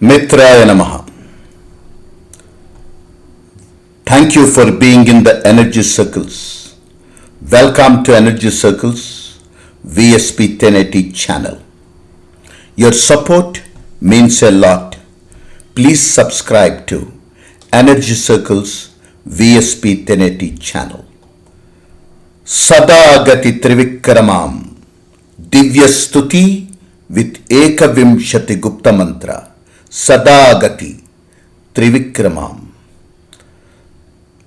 Mitraya Namaha. Thank you for being in the Energy Circles. Welcome to Energy Circles VSP 1080 channel. Your support means a lot. Please subscribe to Energy Circles VSP 1080 channel. Sadagati Trivikramam Divya Stuti with Ekavimshati Gupta Mantra. Sadagati Trivikramam.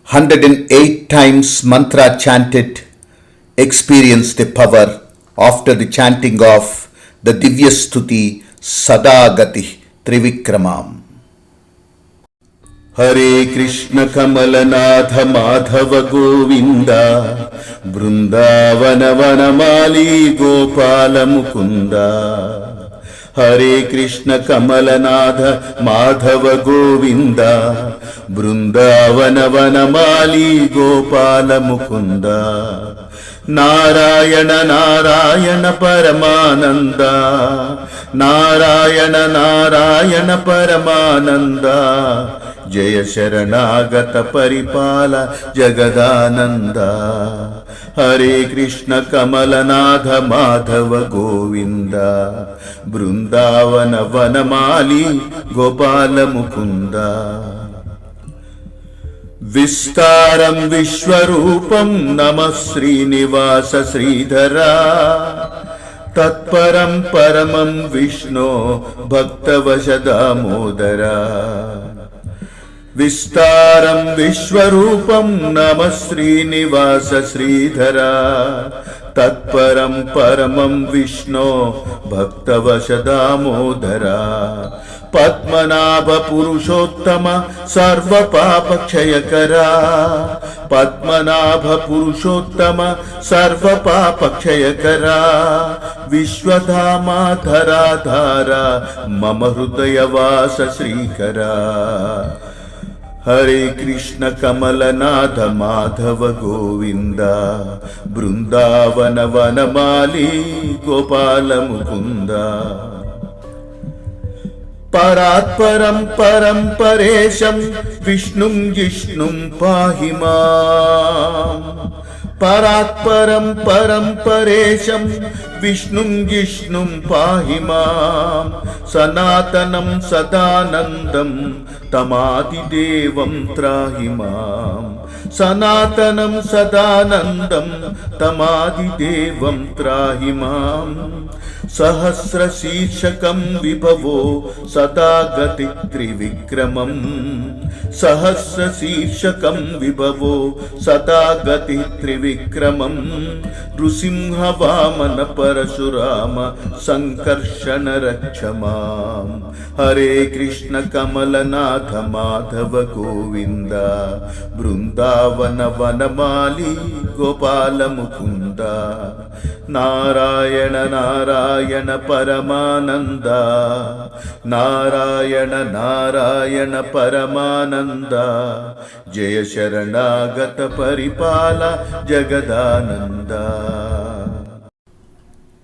108 times mantra chanted. Experience the power after the chanting of the Divya Stuti Sadagati Trivikramam. Hare Krishna Kamalanatha Madhava Govinda Vrindavana Vanamali Gopala Mukunda. Hare Krishna Kamalanatha Madhava Govinda Vrindavana Vanamali Gopala Mukunda. Narayana Narayana Paramananda Narayana Narayana Paramananda Jaya Sharanagata Paripala Jagadananda. Hare Krishna Kamalanatha Madhava Govinda Vrindavana Vanamali Gopala Mukunda. Vistaram Vishwarupam Namah Srinivasa Sridhara Tatparam Paramam Vishnu Bhaktavashadamodara. Vistaram Vishwarupam Namah Srinivasa Sridhara Tatparam Paramam Vishnu Bhaktavashadamodara. Padmanabha Purushottama Sarva Papa Kshayakara. Padmanabha Purushottama Sarva Papa Kshayakara. Vishwadhama Dhara Dhara Mama Hrudaya Vasa Srikara. Hare Krishna Kamalanatha Madhava Govinda Vrindavana Vanamali Gopala Mukunda. Paratparam Param Paresham Vishnum Jishnum Pahimam. Paratparam Param Paresham Vishnum Jishnum Pahimam. Sanatanam Sadanandam Tamadi Devam Trahimam. Sanatanam Sadanandam Tamadi Devam Trahimam. Sahasra Shirshakam Vibhavo Sadagati Trivikramam. Sahasra Shirshakam Vibhavo Sadagati Trivikramam. Nrusimha Vamana Parashurama Sankarshana Rakshamam. Hare Krishna Kamalanatha Madhava Govinda Vrindavana Vanamali Gopala Mukunda. Narayana Narayana Paramananda Narayana Narayana Paramananda Jaya Sharanagata Paripala Jagadananda.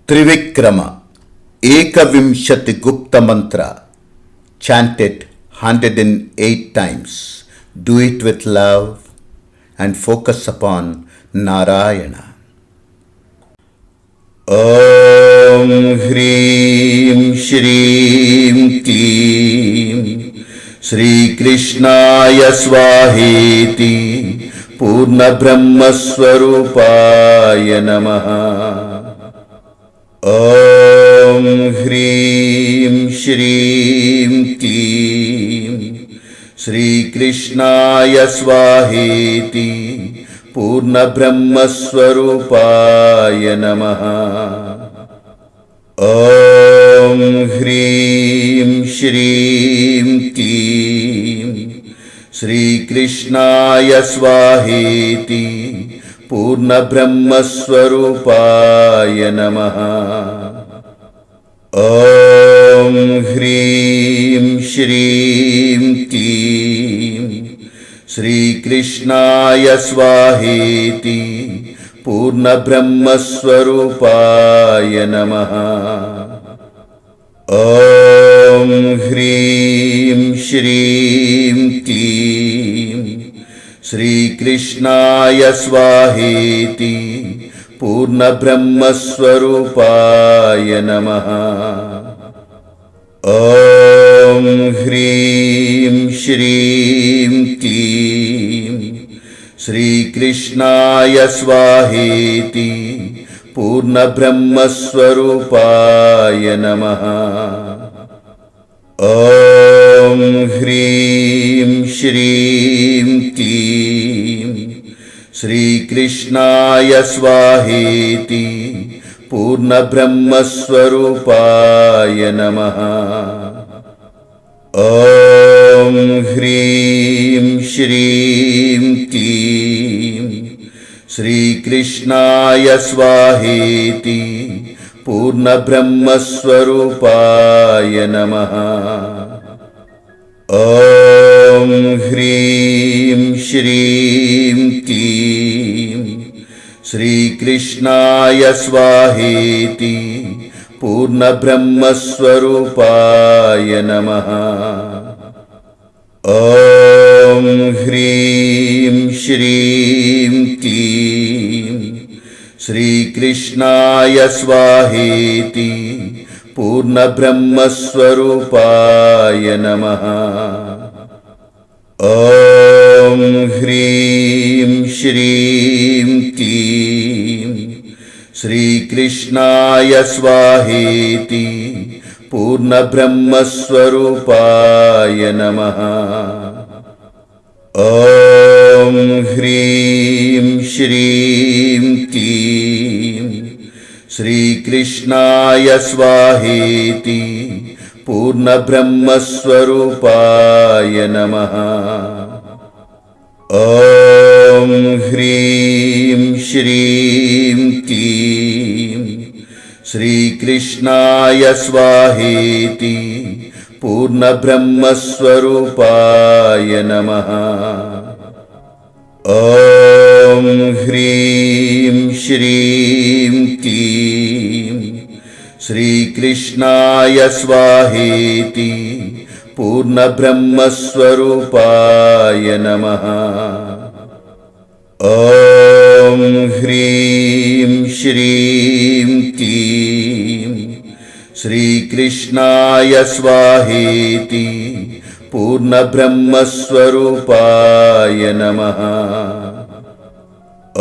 Trivikrama Ekavimshati Gupta Mantra chanted 108 times. Do it with love and focus upon Narayana. Om Hrim Shrim Klim Shri Krishnaya Swaheti Purna Brahma Swarupaya Namaha. Om Hrim Shrim Klim Shri Krishnaya Swaheti Purna Brahma Swarupaya Namaha. Om Hrim Shrim Klim Shri Krishnaya Swaheti Purna Brahma Swarupaya Namaha. Om Hrim Shrim Klim Shri Krishnaya Swaheti Purna Brahma Swarupaya Namaha. Om Hrim श्रीं क्लीं श्रीकृष्णाय स्वाहेति पूर्णब्रह्मस्वरूपाय नमः। ॐ ह्रीं श्रीं क्लीं श्रीकृष्णाय स्वाहेति पूर्णब्रह्मस्वरूपाय नमः। ॐ ह्रीं श्रीं क्लीं श्रीकृष्णाय स्वाहेति पूर्णब्रह्मस्वरूपाय नमः। ॐ ह्रीं श्रीं क्लीं श्रीकृष्णाय स्वाहेति पूर्णब्रह्मस्वरूपाय नमः। ॐ ह्रीं श्रीं क्लीं श्रीकृष्णाय स्वाहेति पूर्णब्रह्मस्वरूपाय नमः। ॐ ह्रीं श्रीं क्लीं श्रीकृष्णाय स्वाहेति पूर्णब्रह्मस्वरूपाय नमः। ॐ ह्रीं श्रीं क्लीं श्रीकृष्णाय स्वाहेति पूर्णब्रह्मस्वरूपाय नमः। ॐ ह्रीं श्रीं क्लीं श्रीकृष्णाय स्वाहेति पूर्णब्रह्मस्वरूपाय नमः। ॐ ह्रीं श्रीं क्लीं श्रीकृष्णाय स्वाहेति पूर्णब्रह्मस्वरूपाय नमः। ॐ ह्रीं श्रीं क्लीं श्रीकृष्णाय स्वाहेति पूर्णब्रह्मस्वरूपाय नमः। ॐ ह्रीं श्रीं क्लीं श्रीकृष्णाय स्वाहेति पूर्णब्रह्मस्वरूपाय नमः। ॐ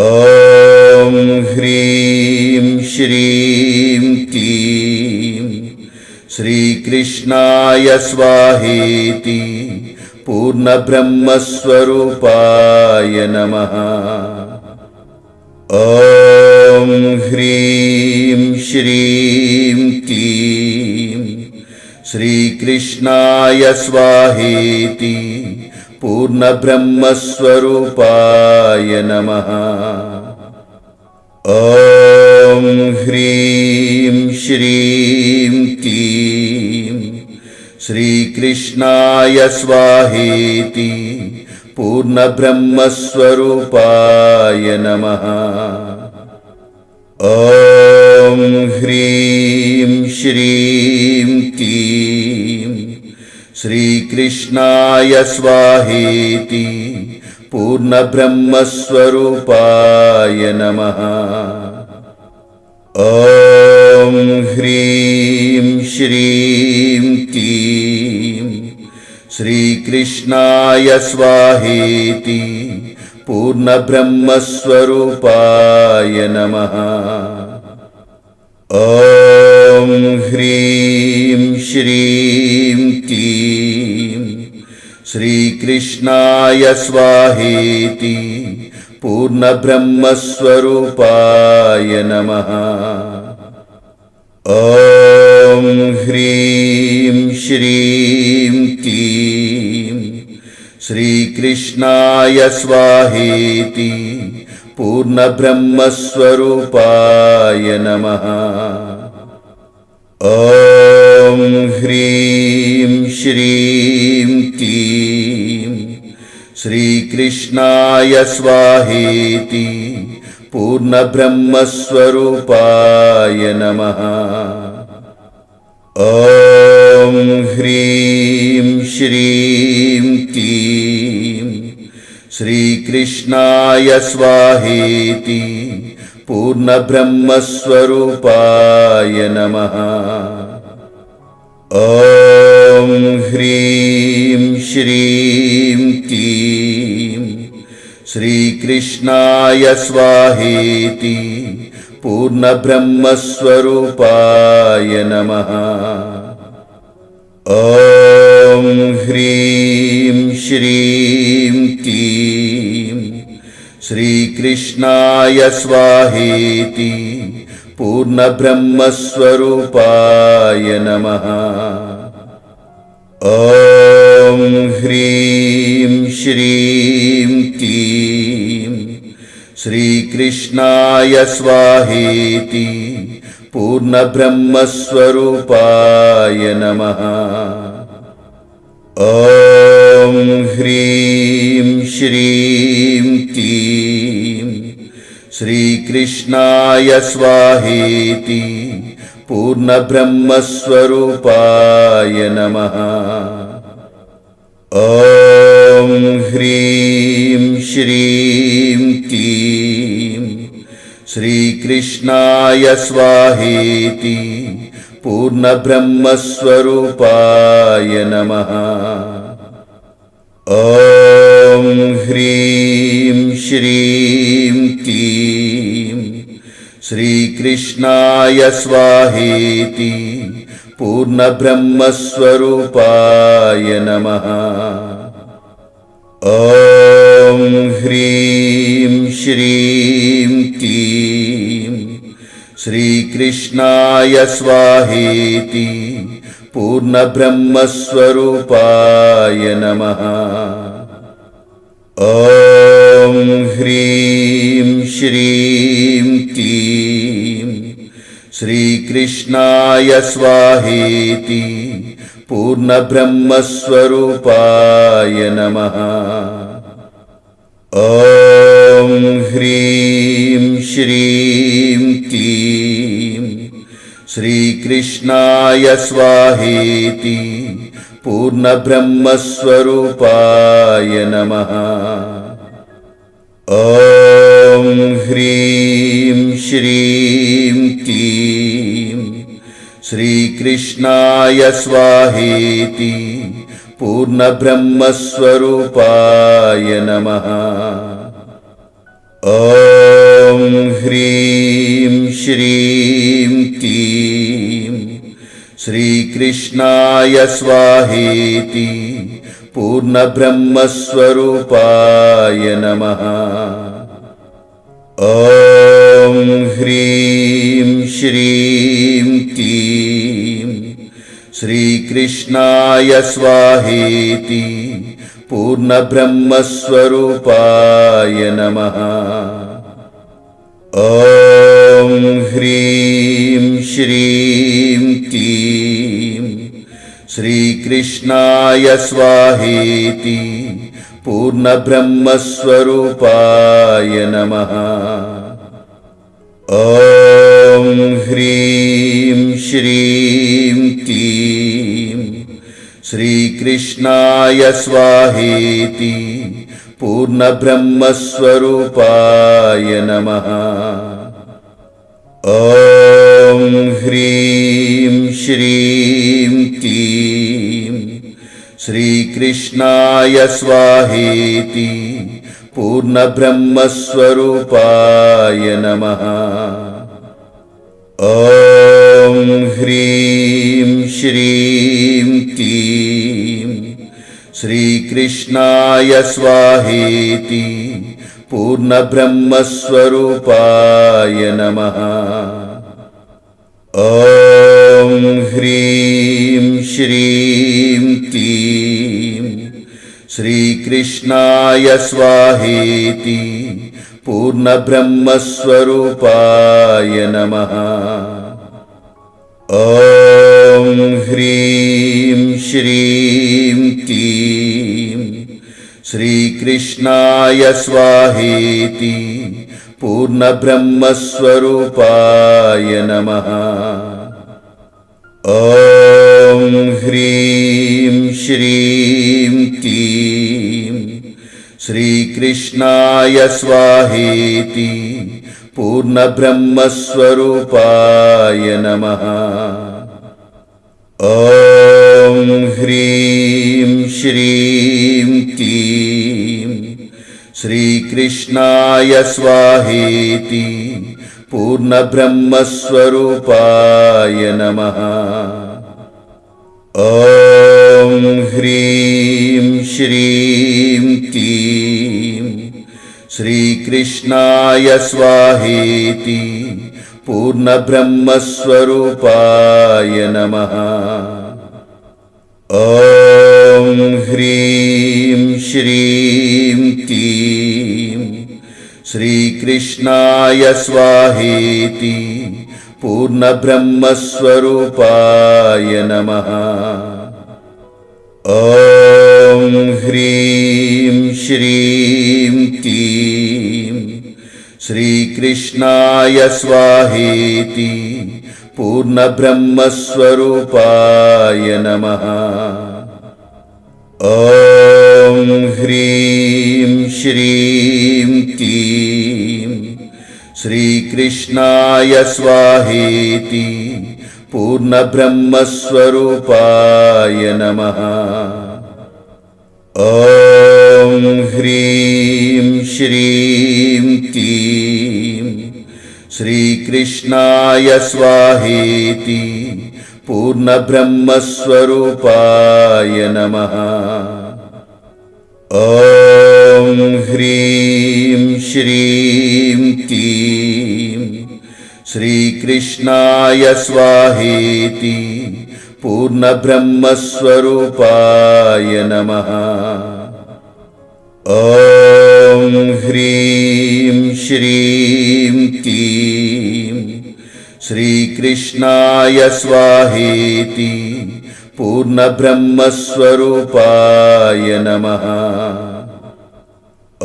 ह्रीं श्रीं क्लीं श्रीकृष्णाय स्वाहेति पूर्णब्रह्मस्वरूपाय नमः। ॐ ह्रीं श्रीं क्लीं श्रीकृष्णाय स्वाहेति पूर्णब्रह्मस्वरूपाय नमः। ॐ ह्रीं श्रीं क्लीं श्रीकृष्णाय स्वाहेति पूर्णब्रह्मस्वरूपाय नमः। ॐ ह्रीं श्रीं क्लीं श्रीकृष्णाय स्वाहेति पूर्णब्रह्मस्वरूपाय नमः। ॐ ह्रीं श्रीं क्लीं श्रीकृष्णाय स्वाहेति पूर्णब्रह्मस्वरूपाय नमः। ॐ ह्रीं श्रीं क्लीं श्रीकृष्णाय स्वाहेति पूर्णब्रह्मस्वरूपाय नमः। ॐ ह्रीं श्रीं क्लीं श्रीकृष्णाय स्वाहेति पूर्णब्रह्मस्वरूपाय नमः। ॐ ह्रीं श्रीं क्लीं श्रीकृष्णाय स्वाहेति पूर्णब्रह्मस्वरूपाय नमः। ॐ ह्रीं श्रीं क्लीं श्रीकृष्णाय स्वाहेति पूर्णब्रह्मस्वरूपाय नमः। ॐ ह्रीं श्रीं क्लीं श्रीकृष्णाय स्वाहेति पूर्णब्रह्मस्वरूपाय नमः। ॐ ह्रीं श्रीं क्लीं श्रीकृष्णाय स्वाहेति पूर्णब्रह्मस्वरूपाय नमः। ॐ ह्रीं श्रीं क्लीं श्रीकृष्णाय स्वाहेति पूर्णब्रह्मस्वरूपाय नमः। ॐ ह्रीं श्रीं क्लीं श्रीकृष्णाय स्वाहेति पूर्णब्रह्मस्वरूपाय नमः। ॐ ह्रीं श्रीं क्लीं श्रीकृष्णाय स्वाहेति पूर्णब्रह्मस्वरूपाय नमः। ॐ ह्रीं श्रीं क्लीं श्रीकृष्णाय स्वाहेति पूर्णब्रह्मस्वरूपाय नमः। ॐ ह्रीं श्रीं क्लीं श्रीकृष्णाय स्वाहेति पूर्णब्रह्मस्वरूपाय नमः। ॐ ह्रीं श्रीं क्लीं श्रीकृष्णाय स्वाहेति पूर्णब्रह्मस्वरूपाय नमः। ॐ ह्रीं श्रीं क्लीं श्रीकृष्णाय स्वाहेति पूर्णब्रह्मस्वरूपाय नमः। ॐ ह्रीं श्रीं क्लीं श्रीकृष्णाय स्वाहेति पूर्णब्रह्मस्वरूपाय नमः। ॐ ह्रीं श्रीं क्लीं श्रीकृष्णाय स्वाहेति पूर्णब्रह्मस्वरूपाय नमः। ॐ ह्रीं श्रीं क्लीं श्रीकृष्णाय स्वाहेति पूर्णब्रह्मस्वरूपाय नमः। ॐ ह्रीं श्रीं क्लीं श्रीकृष्णाय स्वाहेति पूर्णब्रह्मस्वरूपाय नमः। ॐ ह्रीं श्रीं क्लीं श्रीकृष्णाय स्वाहेति पूर्णब्रह्मस्वरूपाय नमः। ॐ ह्रीं श्रीं क्लीं श्रीकृष्णाय स्वाहेति पूर्णब्रह्मस्वरूपाय नमः। ॐ ह्रीं श्रीं क्लीं श्रीकृष्णाय स्वाहेति पूर्णब्रह्मस्वरूपाय नमः। ॐ ह्रीं श्रीं क्लीं श्रीकृष्णाय स्वाहेति पूर्णब्रह्मस्वरूपाय नमः। ॐ ह्रीं श्रीं क्लीं श्रीकृष्णाय स्वाहेति पूर्णब्रह्मस्वरूपाय नमः। ॐ ह्रीं श्रीं क्लीं श्रीकृष्णाय स्वाहेति पूर्णब्रह्मस्वरूपाय नमः। ॐ ह्रीं श्रीं क्लीं श्रीकृष्णाय स्वाहेति पूर्णब्रह्मस्वरूपाय नमः। ॐ ह्रीं श्रीं क्लीं श्रीकृष्णाय स्वाहेति पूर्णब्रह्मस्वरूपाय नमः। ॐ ह्रीं श्रीं क्लीं श्रीकृष्णाय स्वाहेति पूर्णब्रह्मस्वरूपाय नमः। ॐ ह्रीं श्रीं क्लीं श्रीकृष्णाय स्वाहेति पूर्णब्रह्मस्वरूपाय नमः। ॐ ह्रीं श्रीं क्लीं श्रीकृष्णाय स्वाहेति पूर्णब्रह्मस्वरूपाय नमः। ॐ ह्रीं श्रीं क्लीं श्रीकृष्णाय स्वाहेति पूर्णब्रह्मस्वरूपाय नमः। ॐ ह्रीं श्रीं क्लीं श्रीकृष्णाय स्वाहेति पूर्णब्रह्मस्वरूपाय नमः। ॐ ह्रीं श्रीं क्लीं श्रीकृष्णाय स्वाहेति पूर्णब्रह्मस्वरूपाय नमः। ॐ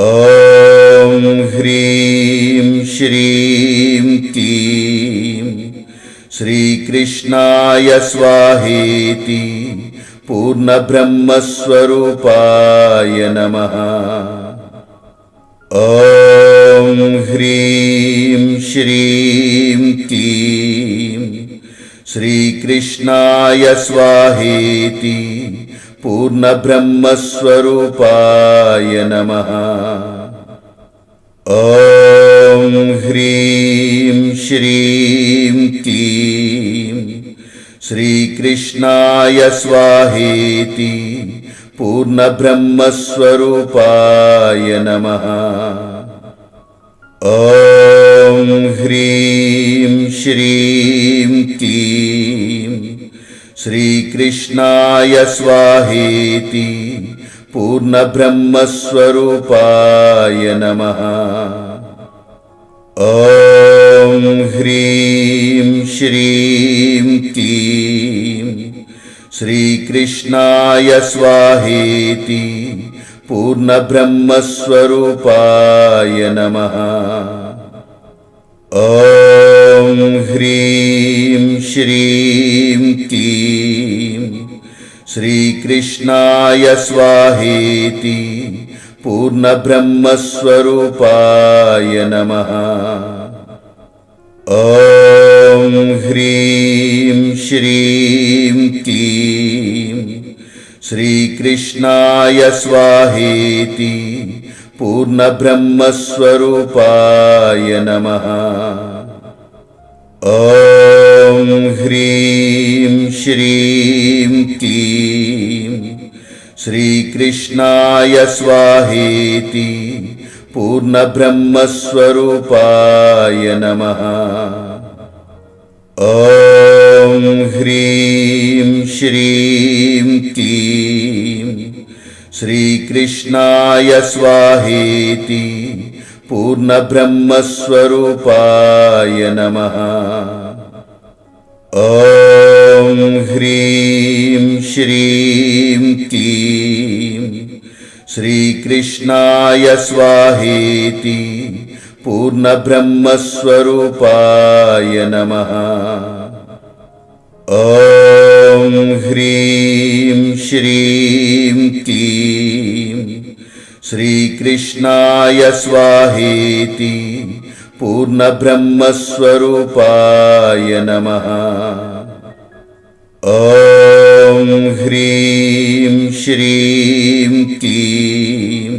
ह्रीं श्रीं क्लीं श्रीकृष्णाय स्वाहेति पूर्णब्रह्मस्वरूपाय नमः। ॐ ह्रीं श्रीं क्लीं श्रीकृष्णाय स्वाहेति पूर्णब्रह्मस्वरूपाय नमः। ॐ ह्रीं श्रीं क्लीं श्रीकृष्णाय स्वाहेति पूर्णब्रह्मस्वरूपाय नमः। ॐ ह्रीं श्रीं क्लीं श्रीकृष्णाय स्वाहेति पूर्णब्रह्मस्वरूपाय नमः। ॐ ह्रीं श्रीं क्लीं श्रीकृष्णाय स्वाहेति पूर्णब्रह्मस्वरूपाय नमः। ॐ ह्रीं श्रीं क्लीं श्रीकृष्णाय स्वाहेति पूर्णब्रह्मस्वरूपाय नमः। ॐ ह्रीं श्रीं क्लीं श्रीकृष्णाय स्वाहेति पूर्णब्रह्मस्वरूपाय नमः। ॐ ह्रीं श्रीं क्लीं श्रीकृष्णाय स्वाहेति पूर्णब्रह्मस्वरूपाय नमः। ॐ ह्रीं श्रीं क्लीं श्रीकृष्णाय स्वाहेति पूर्णब्रह्मस्वरूपाय नमः। ॐ ह्रीं श्रीं क्लीं श्रीकृष्णाय स्वाहेति पूर्णब्रह्मस्वरूपाय नमः। ॐ ह्रीं श्रीं क्लीं श्रीकृष्णाय स्वाहेति पूर्णब्रह्मस्वरूपाय नमः। ॐ ह्रीं श्रीं क्लीं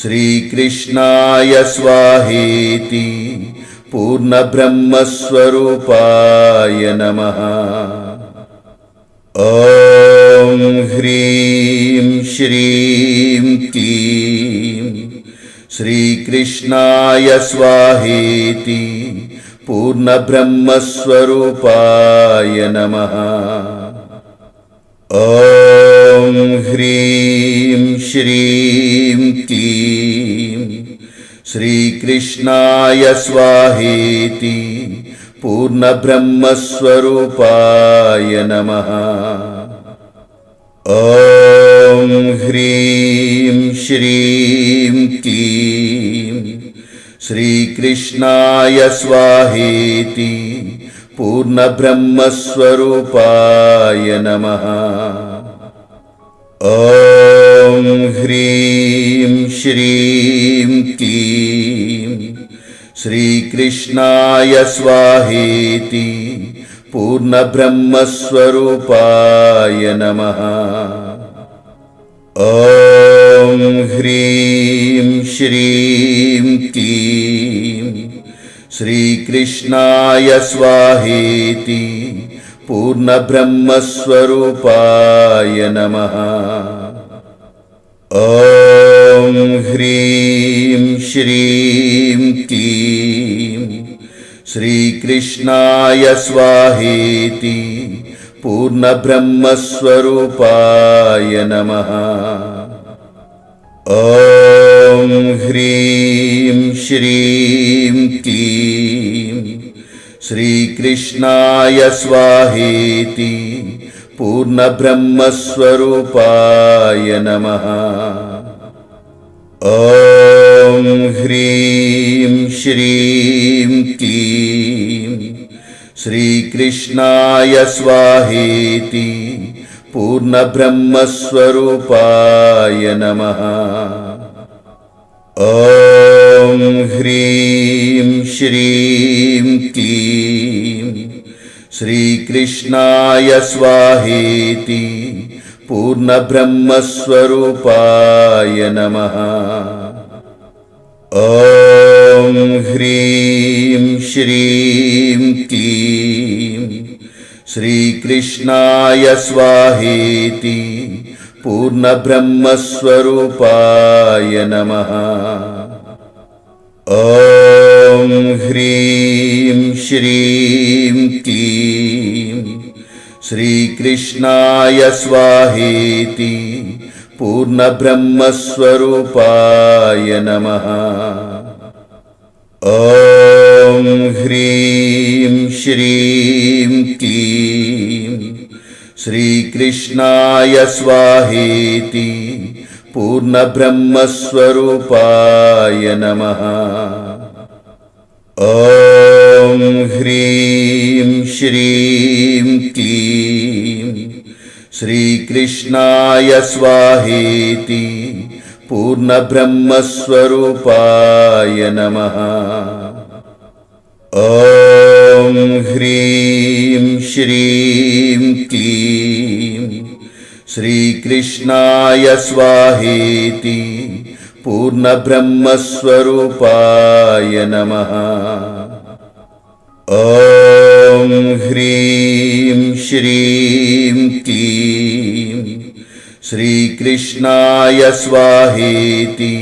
श्रीकृष्णाय स्वाहेति पूर्णब्रह्मस्वरूपाय नमः। ॐ ह्रीं श्रीं क्लीं श्रीकृष्णाय स्वाहेति पूर्णब्रह्मस्वरूपाय नमः। ॐ ह्रीं श्रीं क्लीं श्रीकृष्णाय स्वाहेति पूर्णब्रह्मस्वरूपाय नमः। ॐ ह्रीं श्रीं क्लीं श्रीकृष्णाय स्वाहेति पूर्णब्रह्मस्वरूपाय नमः। ॐ ह्रीं श्रीं क्लीं श्रीकृष्णाय स्वाहेति पूर्णब्रह्मस्वरूपाय नमः। ॐ ह्रीं श्रीं क्लीं श्रीकृष्णाय स्वाहेति पूर्णब्रह्मस्वरूपाय नमः। ॐ ह्रीं श्रीं क्लीं श्रीकृष्णाय स्वाहेति पूर्णब्रह्मस्वरूपाय नमः। ॐ ह्रीं श्रीं क्लीं श्रीकृष्णाय स्वाहेति पूर्णब्रह्मस्वरूपाय नमः। ॐ ह्रीं श्रीं क्लीं श्रीकृष्णाय स्वाहेति पूर्णब्रह्मस्वरूपाय नमः। ॐ ह्रीं श्रीं क्लीं श्रीकृष्णाय स्वाहेति पूर्णब्रह्मस्वरूपाय नमः। ॐ ह्रीं श्रीं क्लीं श्रीकृष्णाय स्वाहेति पूर्णब्रह्मस्वरूपाय नमः। ॐ ह्रीं श्रीं क्लीं श्रीकृष्णाय स्वाहेति पूर्णब्रह्मस्वरूपाय नमः। ॐ ह्रीं श्रीं क्लीं श्रीकृष्णाय स्वाहेति पूर्णब्रह्मस्वरूपाय नमः। ॐ ह्रीं श्रीं क्लीं श्रीकृष्णाय स्वाहेति पूर्णब्रह्मस्वरूपाय नमः। ॐ ह्रीं श्रीं क्लीं श्रीकृष्णाय स्वाहेति पूर्णब्रह्मस्वरूपाय नमः। ॐ ह्रीं श्रीं क्लीं श्रीकृष्णाय स्वाहेति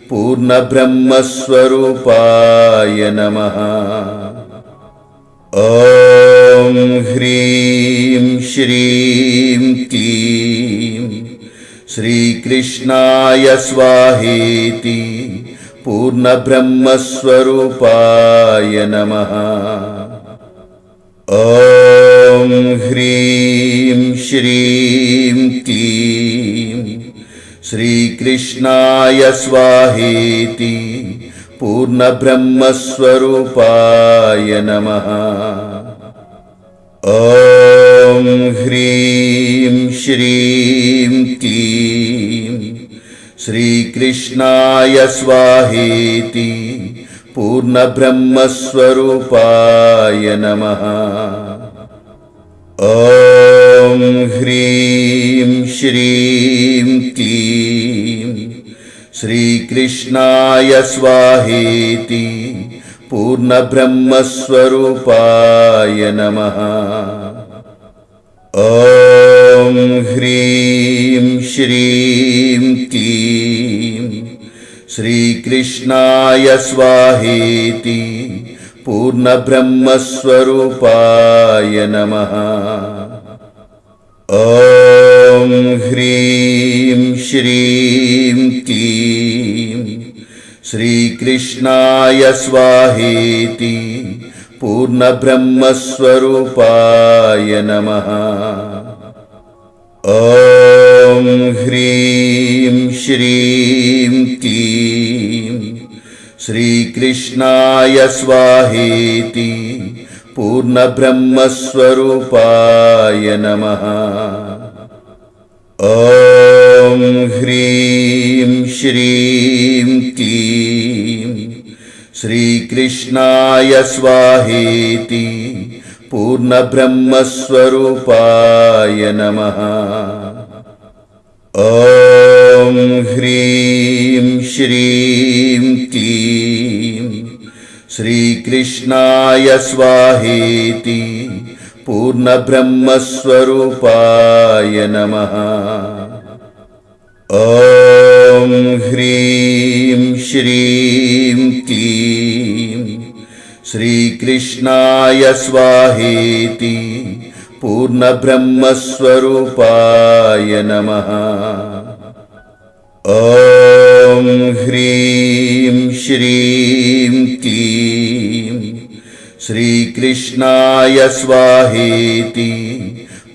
पूर्णब्रह्मस्वरूपाय नमः। ॐ ह्रीं श्रीं क्लीं श्रीकृष्णाय स्वाहेति पूर्णब्रह्मस्वरूपाय नमः। ॐ ह्रीं श्रीं क्लीं श्रीकृष्णाय स्वाहेति पूर्णब्रह्मस्वरूपाय नमः। ॐ ॐ ह्रीं श्रीं क्लीं श्रीकृष्णाय स्वाहेति पूर्णब्रह्मस्वरूपाय नमः। ॐ ह्रीं श्रीं क्लीं श्रीकृष्णाय स्वाहेति पूर्णब्रह्मस्वरूपाय नमः। ॐ ह्रीं श्रीं क्लीं श्रीकृष्णाय स्वाहेति पूर्णब्रह्मस्वरूपाय नमः। ॐ ह्रीं श्रीं क्लीं श्रीकृष्णाय स्वाहेति पूर्णब्रह्मस्वरूपाय नमः। ॐ ह्रीं श्रीं क्लीं श्रीकृष्णाय स्वाहेति पूर्णब्रह्मस्वरूपाय नमः। ॐ ह्रीं श्रीं क्लीं श्रीकृष्णाय स्वाहेति पूर्णब्रह्मस्वरूपाय नमः। ॐ ह्रीं श्रीं क्लीं श्रीकृष्णाय स्वाहेति पूर्णब्रह्मस्वरूपाय नमः। ॐ ह्रीं श्रीं क्लीं श्रीकृष्णाय स्वाहेति पूर्णब्रह्मस्वरूपाय नमः। ॐ ह्रीं श्रीं क्लीं श्रीकृष्णाय स्वाहेति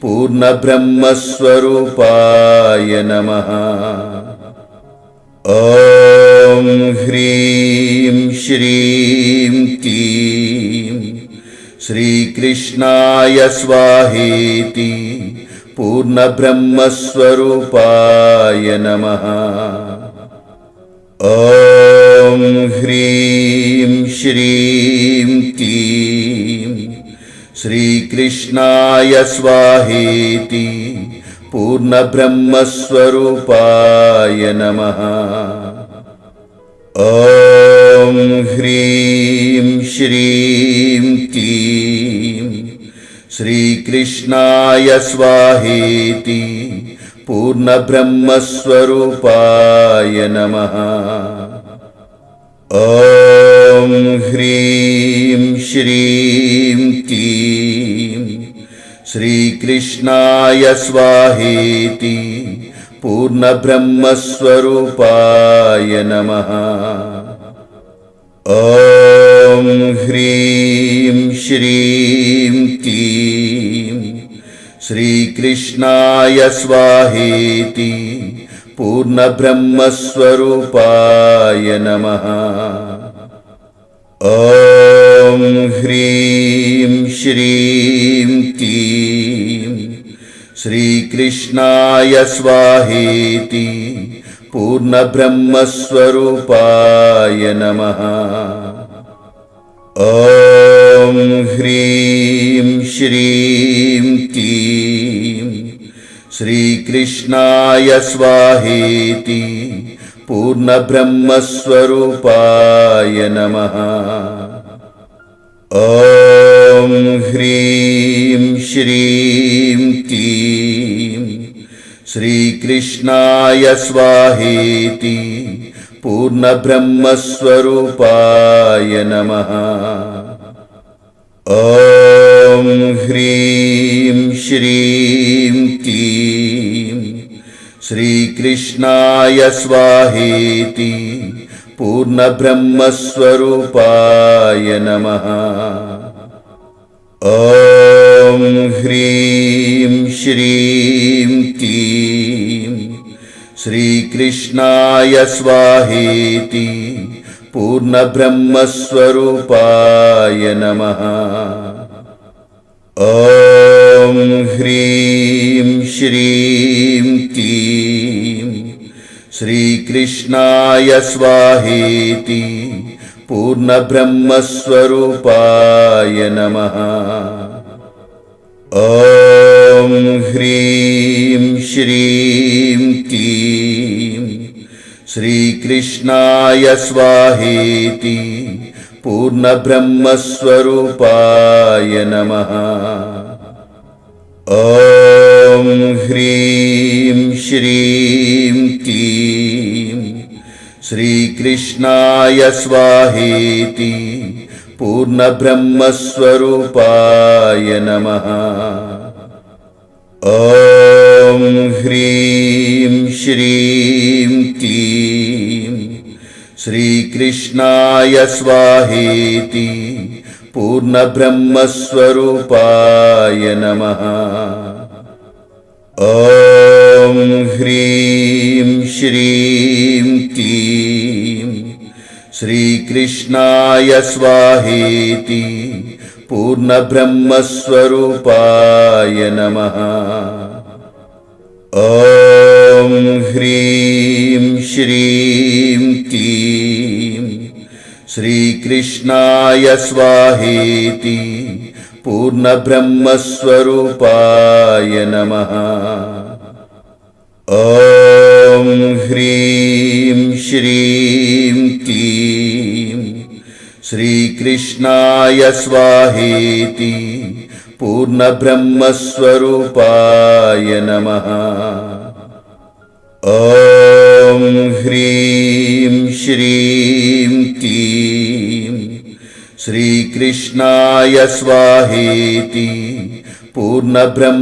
पूर्णब्रह्मस्वरूपाय नमः। ॐ ह्रीं श्रीं क्लीं श्रीकृष्णाय स्वाहेति पूर्णब्रह्मस्वरूपाय नमः। ॐ ह्रीं श्रीं क्लीं श्रीकृष्णाय स्वाहेति पूर्णब्रह्मस्वरूपाय नमः। ॐ ह्रीं श्रीं क्लीं श्रीकृष्णाय स्वाहेति पूर्णब्रह्मस्वरूपाय नमः। ॐ ह्रीं श्रीं क्लीं श्रीकृष्णाय स्वाहेति पूर्णब्रह्मस्वरूपाय नमः। ॐ ह्रीं श्रीं क्लीं श्रीकृष्णाय स्वाहेति पूर्णब्रह्मस्वरूपाय नमः। ॐ ह्रीं श्रीं क्लीं श्रीकृष्णाय स्वाहेति पूर्णब्रह्मस्वरूपाय नमः। ॐ ह्रीं श्रीं क्लीं श्रीकृष्णाय स्वाहेति पूर्णब्रह्मस्वरूपाय नमः। ॐ ह्रीं श्रीं क्लीं श्रीकृष्णाय स्वाहेति पूर्णब्रह्मस्वरूपाय नमः। ॐ ह्रीं श्रीं क्लीं श्रीकृष्णाय स्वाहेति पूर्णब्रह्मस्वरूपाय नमः। ॐ ह्रीं श्रीं क्लीं श्रीकृष्णाय स्वाहेति पूर्णब्रह्मस्वरूपाय नमः। ॐ ह्रीं श्रीं क्लीं श्रीकृष्णाय स्वाहेति पूर्णब्रह्मस्वरूपाय नमः। ॐ ह्रीं श्रीं क्लीं श्रीकृष्णाय स्वाहेति पूर्णब्रह्मस्वरूपाय नमः। ॐ ह्रीं श्रीं क्लीं श्रीकृष्णाय स्वाहेति पूर्णब्रह्मस्वरूपाय नमः। ॐ ह्रीं श्रीं क्लीं श्रीकृष्णाय स्वाहेति पूर्णब्रह्मस्वरूपाय नमः। ॐ ह्रीं श्रीं क्लीं श्रीकृष्णाय स्वाहेति पूर्णब्रह्मस्वरूपाय नमः। ॐ ह्रीं श्रीं क्लीं श्रीकृष्णाय स्वाहेति पूर्णब्रह्मस्वरूपाय नमः। ॐ ह्रीं श्रीं क्लीं श्रीकृष्णाय स्वाहेति पूर्णब्रह्मस्वरूपाय नमः। ॐ ह्रीं श्रीं क्लीं श्रीकृष्णाय स्वाहेति पूर्णब्रह्म